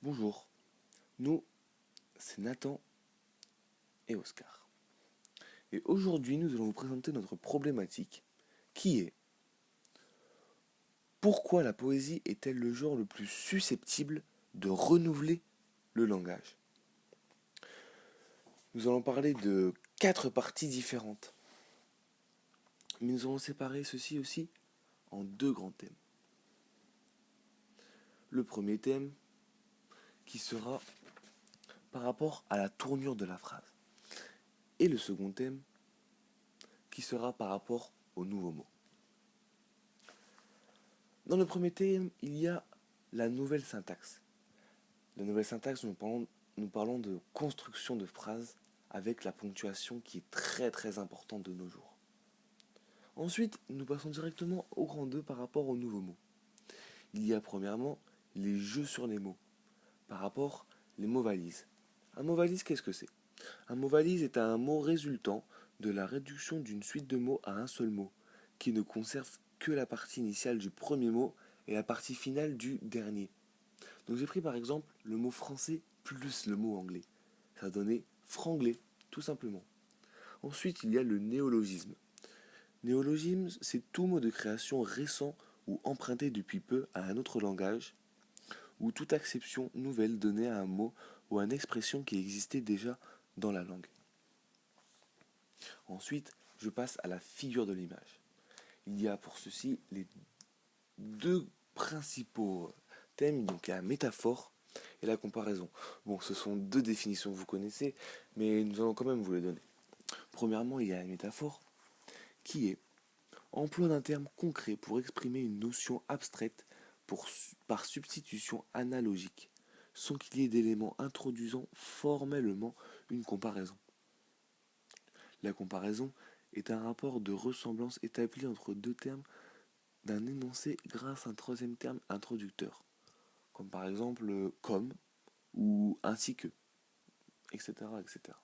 Bonjour, nous, c'est Nathan et Oscar. Et aujourd'hui, nous allons vous présenter notre problématique qui est: pourquoi la poésie est-elle le genre le plus susceptible de renouveler le langage? Nous allons parler de 4 parties différentes, mais nous allons séparer ceci aussi en 2 grands thèmes. Le premier thème qui sera par rapport à la tournure de la phrase, et le second thème qui sera par rapport aux nouveaux mots. Dans le premier thème, il y a la nouvelle syntaxe. La nouvelle syntaxe, nous parlons de construction de phrases avec la ponctuation qui est très importante de nos jours. Ensuite, nous passons directement au grand 2 par rapport aux nouveaux mots. Il y a premièrement les jeux sur les mots, par rapport les mots valises. Un mot valise, qu'est-ce que c'est? Un mot valise est un mot résultant de la réduction d'une suite de mots à un seul mot, qui ne conserve que la partie initiale du premier mot et la partie finale du dernier. Donc j'ai pris par exemple le mot français plus le mot anglais. Ça a donné franglais, tout simplement. Ensuite, il y a le néologisme. Néologisme, c'est tout mot de création récent ou emprunté depuis peu à un autre langage, ou toute acception nouvelle donnée à un mot ou à une expression qui existait déjà dans la langue. Ensuite, je passe à la figure de l'image. Il y a pour ceci les deux principaux thèmes, donc la métaphore et la comparaison. Bon, ce sont deux définitions que vous connaissez, mais nous allons quand même vous les donner. Premièrement, il y a la métaphore, qui est emploi d'un terme concret pour exprimer une notion abstraite par substitution analogique, sans qu'il y ait d'éléments introduisant formellement une comparaison. La comparaison est un rapport de ressemblance établi entre deux termes d'un énoncé grâce à un troisième terme introducteur, comme par exemple comme ou ainsi que, etc., etc.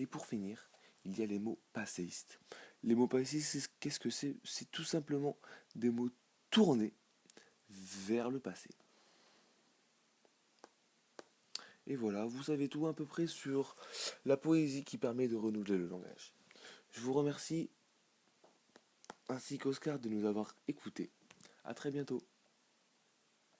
Et pour finir, il y a les mots passéistes. Les mots passéistes, qu'est-ce que c'est? C'est tout simplement des mots tournés vers le passé. Et voilà, vous savez tout à peu près sur la poésie qui permet de renouveler le langage. Je vous remercie ainsi qu'Oscar de nous avoir écoutés. A très bientôt.